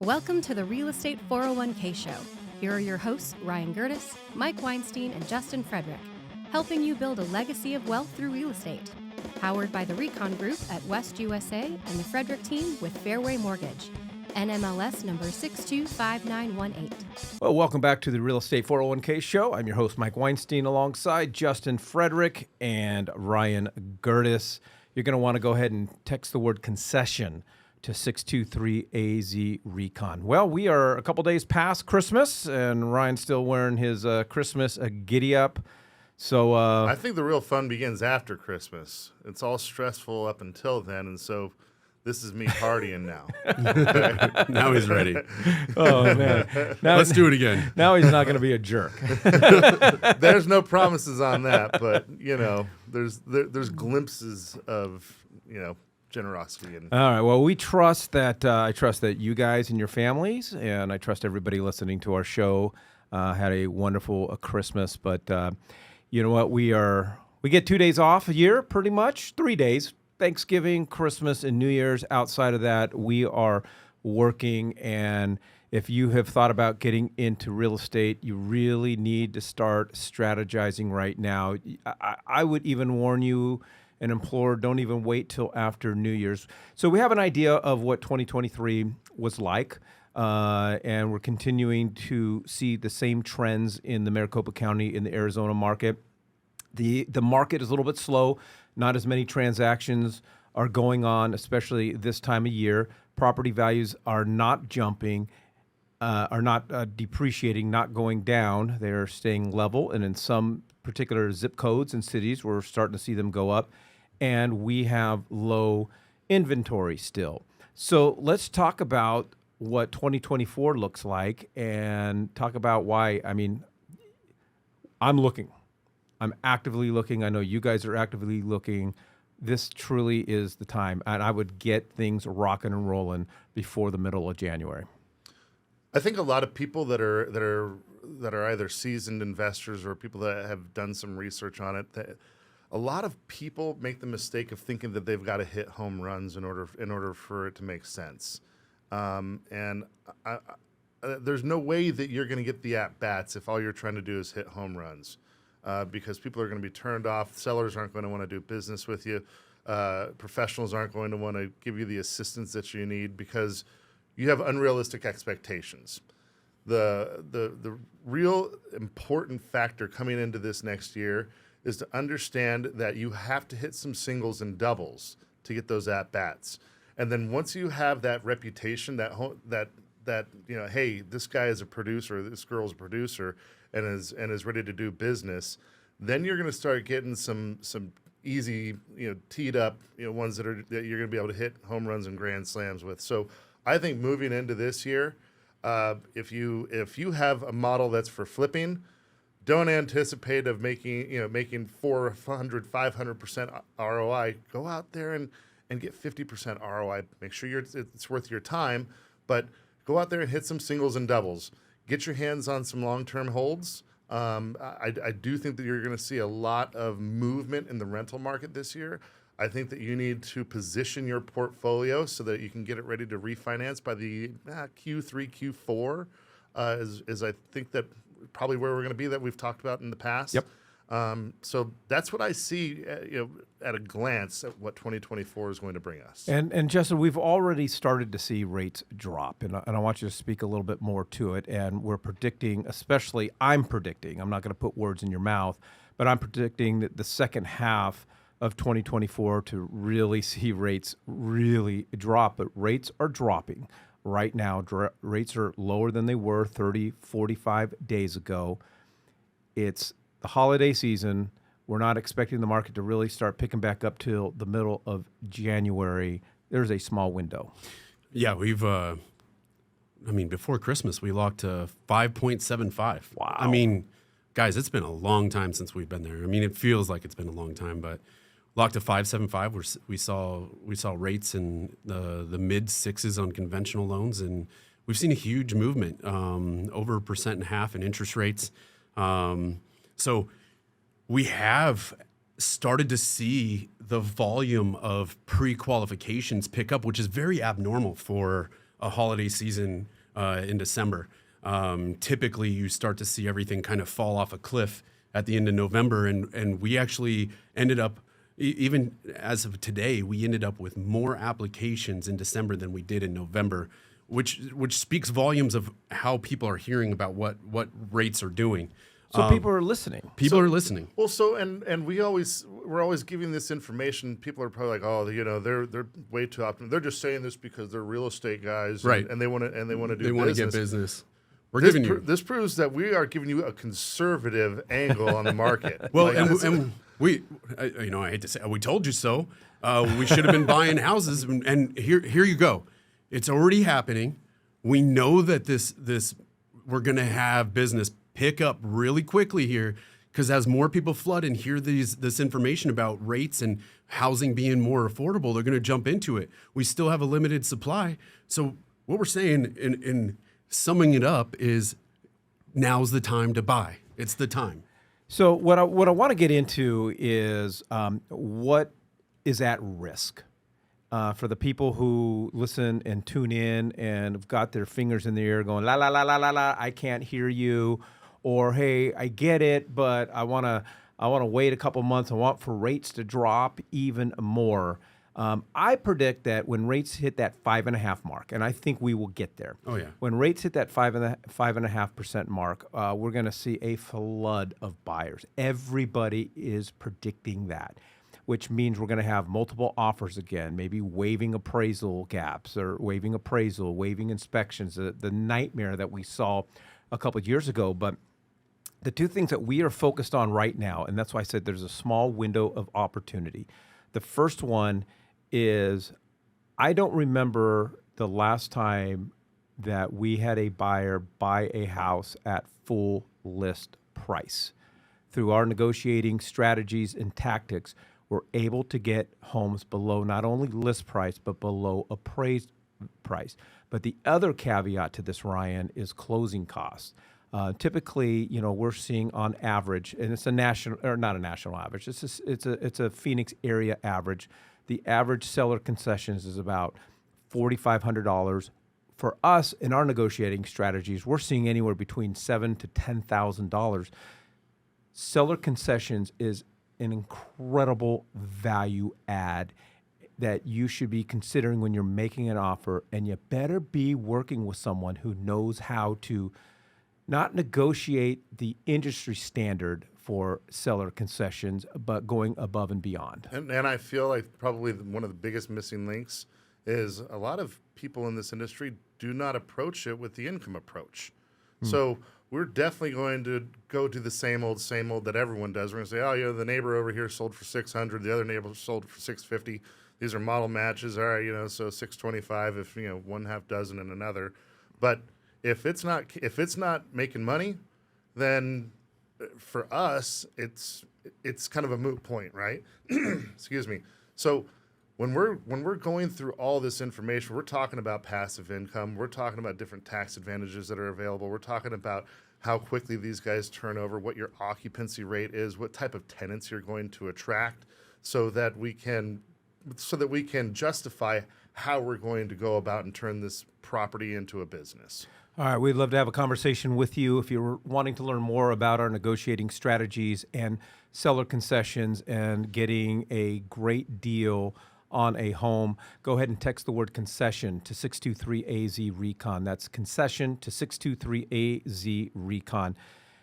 Welcome to the Real Estate 401k Show. Here are your hosts, Ryan Gerdes, Mike Weinstein, and Justin Frederick, helping you build a legacy of wealth through real estate. Powered by the Recon Group at West USA and the Frederick team with Fairway Mortgage. NMLS number 625918. Well, welcome back to the Real Estate 401k Show. I'm your host, Mike Weinstein, alongside Justin Frederick and Ryan Gerdes. You're going to want to go ahead and text the word concession to 623AZ Recon. Well, we are a couple days past Christmas, and Ryan's still wearing his Christmas giddy up. So I think the real fun begins after Christmas. It's all stressful up until then, and so this is me partying now. Now he's ready. Oh, man. Let's do it again. Now he's not going to be a jerk. There's no promises on that, but you know, there's glimpses of generosity. And all right. Well, we trust that. I trust that you guys and your families, and I trust everybody listening to our show had a wonderful Christmas. But you know what? We get 2 days off a year, pretty much 3 days. Thanksgiving, Christmas, and New Year's. Outside of that, we are working. And if you have thought about getting into real estate, you really need to start strategizing right now. I would even warn you and implore, don't even wait till after New Year's. So we have an idea of what 2023 was like, and we're continuing to see the same trends in the Maricopa County, in the Arizona market. The market is a little bit slow. Not as many transactions are going on, especially this time of year. Property values are not jumping, are not depreciating, not going down. They're staying level, and in some particular zip codes and cities, we're starting to see them go up. And we have low inventory still. So let's talk about what 2024 looks like and talk about why. I mean, I'm actively looking. I know you guys are actively looking. This truly is the time. And I would get things rocking and rolling before the middle of January. I think a lot of people that are either seasoned investors or people that have done some research on it, a lot of people make the mistake of thinking that they've got to hit home runs in order for it to make sense. And there's no way that you're going to get the at-bats if all you're trying to do is hit home runs, because people are going to be turned off. Sellers aren't going to want to do business with you. Professionals aren't going to want to give you the assistance that you need because you have unrealistic expectations. The real important factor coming into this next year is to understand that you have to hit some singles and doubles to get those at-bats. And then once you have that reputation, that hey, this guy is a producer, this girl's a producer, and is ready to do business, then you're going to start getting some easy, teed up, ones that you're going to be able to hit home runs and grand slams with. So I think moving into this year, if you have a model that's for flipping, don't anticipate of making 400, 500% ROI. Go out there and get 50% ROI. Make sure it's worth your time, but go out there and hit some singles and doubles. Get your hands on some long-term holds. I do think that you're going to see a lot of movement in the rental market this year. I think that you need to position your portfolio so that you can get it ready to refinance by the Q3, Q4, is I think that probably where we're going to be that we've talked about in the past. Yep. So that's what I see, at a glance at what 2024 is going to bring us. And Justin, we've already started to see rates drop, and I want you to speak a little bit more to it. And we're predicting, I'm not going to put words in your mouth, but I'm predicting that the second half of 2024 to really see rates really drop. But rates are dropping right now. Rates are lower than they were 30, 45 days ago. It's the holiday season. We're not expecting the market to really start picking back up till the middle of January. There's a small window. Yeah, we've, before Christmas, we locked to 5.75. Wow. I mean, guys, it's been a long time since we've been there. I mean, it feels like it's been a long time, but locked to 5.75. We saw rates in the mid sixes on conventional loans, and we've seen a huge movement, over 1.5% in interest rates. So we have started to see the volume of pre-qualifications pick up, which is very abnormal for a holiday season in December. Typically, you start to see everything kind of fall off a cliff at the end of November, and we actually ended up, even as of today, we ended up with more applications in December than we did in November, which speaks volumes of how people are hearing about what rates are doing. So people are listening. People are listening. Well, and we're always giving this information. People are probably like, oh, they're way too optimistic. They're just saying this because they're real estate guys, right? And they want to do business. They want to get business. This proves that we are giving you a conservative angle on the market. Well, and we, I hate to say, we told you so. We should have been buying houses, and here you go. It's already happening. We know that this we're going to have business pick up really quickly here, because as more people flood and hear this information about rates and housing being more affordable, they're going to jump into it. We still have a limited supply. So what we're saying in summing it up is, now's the time to buy. It's the time. So what I want to get into is what is at risk for the people who listen and tune in and have got their fingers in the air going, la, la, la, la, la, la, I can't hear you. Or, hey, I get it, but I want to wait a couple months. I want for rates to drop even more. I predict that when rates hit that 5.5 mark, and I think we will get there. Oh yeah. When rates hit that 5.5% mark, we're going to see a flood of buyers. Everybody is predicting that, which means we're going to have multiple offers again, maybe waiving appraisal gaps or waiving appraisal, waiving inspections, the nightmare that we saw a couple of years ago. But the two things that we are focused on right now, and that's why I said there's a small window of opportunity. The first one is, I don't remember the last time that we had a buyer buy a house at full list price. Through our negotiating strategies and tactics, we're able to get homes below not only list price, but below appraised price. But the other caveat to this, Ryan, is closing costs. Typically, we're seeing on average, and it's a national, or not a national average, it's a Phoenix area average. The average seller concessions is about $4,500. For us, in our negotiating strategies, we're seeing anywhere between $7,000 to $10,000. Seller concessions is an incredible value add that you should be considering when you're making an offer, and you better be working with someone who knows how to not negotiate the industry standard for seller concessions, but going above and beyond. And I feel like probably one of the biggest missing links is a lot of people in this industry do not approach it with the income approach. So we're definitely going to go to the same old that everyone does. We're going to say, oh, the neighbor over here sold for $600, the other neighbor sold for $650. These are model matches. All right, so $625 if one half dozen and another. But if it's not making money, then for us it's kind of a moot point, right? Excuse me. So when we're going through all this information, we're talking about passive income. We're talking about different tax advantages that are available. We're talking about how quickly these guys turn over, what your occupancy rate is, what type of tenants you're going to attract, so that we can justify how we're going to go about and turn this property into a business. All right, we'd love to have a conversation with you. If you're wanting to learn more about our negotiating strategies and seller concessions and getting a great deal on a home, go ahead and text the word concession to 623AZ-RECON. That's concession to 623AZ-RECON.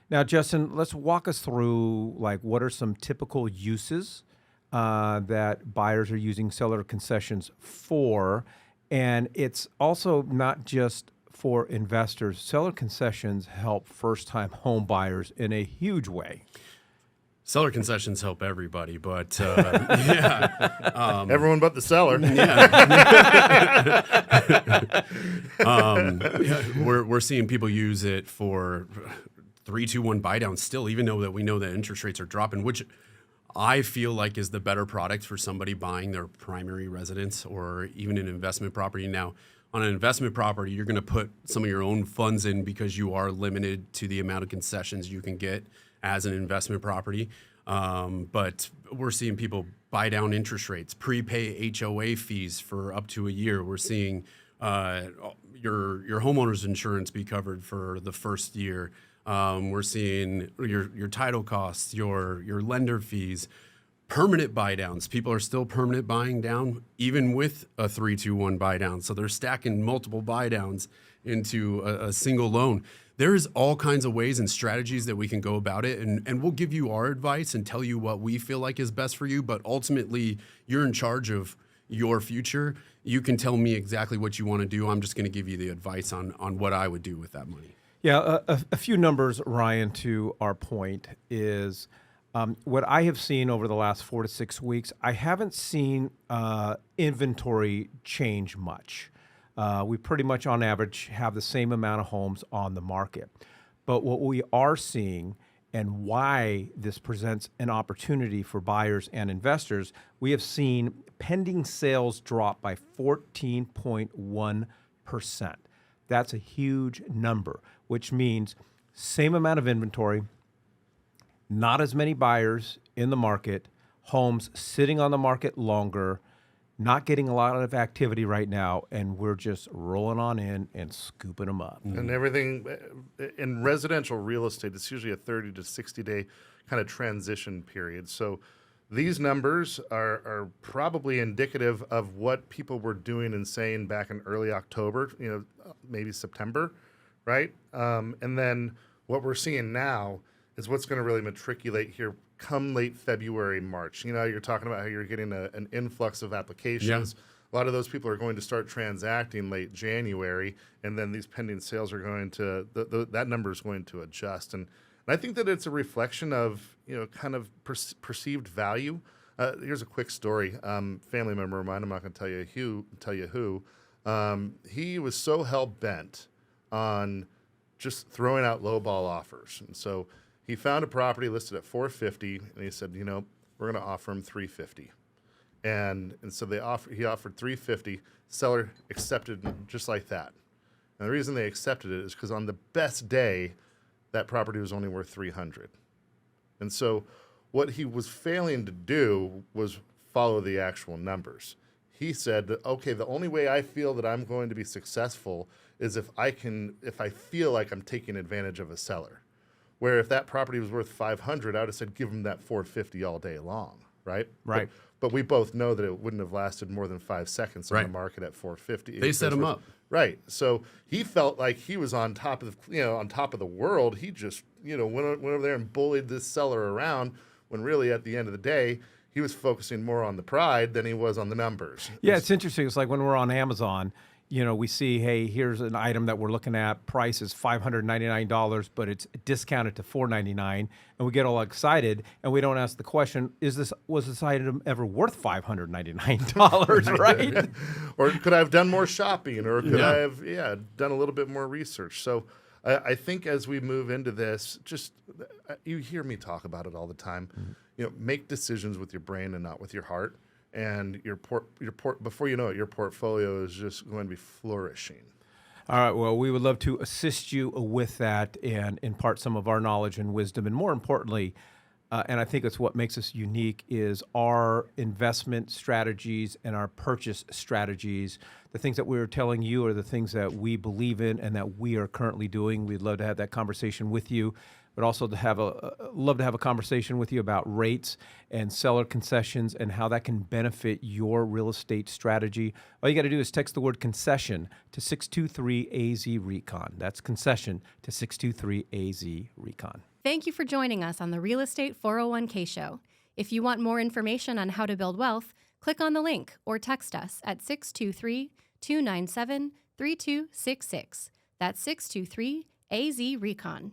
Now, Justin, let's walk us through what are some typical uses that buyers are using seller concessions for. And it's also not just for investors. Seller concessions help first-time home buyers in a huge way. Seller concessions help everybody, but yeah. Everyone but the seller. We're seeing people use it for 3-2-1 buy down still, even though that we know that interest rates are dropping, which I feel like is the better product for somebody buying their primary residence or even an investment property. Now, on an investment property, you're going to put some of your own funds in because you are limited to the amount of concessions you can get as an investment property. But we're seeing people buy down interest rates, prepay HOA fees for up to a year. We're seeing, your homeowner's insurance be covered for the first year. We're seeing your title costs, your lender fees, permanent buy downs. People are still permanent buying down, even with a 3-2-1 buy down. So they're stacking multiple buy downs into a single loan. There's all kinds of ways and strategies that we can go about it, and we'll give you our advice and tell you what we feel like is best for you, but ultimately you're in charge of your future. You can tell me exactly what you want to do. I'm just going to give you the advice on what I would do with that money. Yeah, a few numbers, Ryan, to our point is what I have seen over the last 4 to 6 weeks, I haven't seen inventory change much. We pretty much on average have the same amount of homes on the market. But what we are seeing and why this presents an opportunity for buyers and investors, we have seen pending sales drop by 14.1%. That's a huge number, which means same amount of inventory, not as many buyers in the market, homes sitting on the market longer, not getting a lot of activity right now, and we're just rolling on in and scooping them up. And everything in residential real estate, it's usually a 30 to 60 day kind of transition period. So these numbers are probably indicative of what people were doing and saying back in early October, maybe September, right? And then what we're seeing now is what's going to really matriculate here come late February, March. You're talking about how you're getting an influx of applications. Yeah. A lot of those people are going to start transacting late January, and then these pending sales are going to, that number is going to adjust. And I think that it's a reflection of, kind of perceived value. Here's a quick story. Family member of mine, I'm not going to tell you who. He was so hell-bent on just throwing out lowball offers. And so he found a property listed at $450, and he said, we're going to offer him $350. And so he offered $350. Seller accepted just like that. And the reason they accepted it is because on the best day, that property was only worth $300. And so what he was failing to do was follow the actual numbers. He said that, okay, the only way I feel that I'm going to be successful is if I feel like I'm taking advantage of a seller. Where if that property was worth $500, I would have said, give him that $450 all day long, right? Right. But we both know that it wouldn't have lasted more than 5 seconds on the market at $450. They set him up. Right. So he felt like he was on top of the world. He just, went over there and bullied this seller around when really at the end of the day, he was focusing more on the pride than he was on the numbers. Yeah, it's interesting. It's like when we're on Amazon, we see, hey, here's an item that we're looking at. Price is $599, but it's discounted to $499, and we get all excited, and we don't ask the question: was this item ever worth $599? Right? Or could I have done more shopping? Or could I have done a little bit more research? So I think as we move into this, just you hear me talk about it all the time. Mm-hmm. Make decisions with your brain and not with your heart. And before you know it, your portfolio is just going to be flourishing. All right. Well, we would love to assist you with that and impart some of our knowledge and wisdom. And more importantly, and I think it's what makes us unique, is our investment strategies and our purchase strategies. The things that we're telling you are the things that we believe in and that we are currently doing. We'd love to have that conversation with you. But also to love to have a conversation with you about rates and seller concessions and how that can benefit your real estate strategy. All you got to do is text the word concession to 623-AZ-RECON. That's concession to 623-AZ-RECON. Thank you for joining us on the Real Estate 401k Show. If you want more information on how to build wealth, click on the link or text us at 623-297-3266. That's 623-AZ-RECON.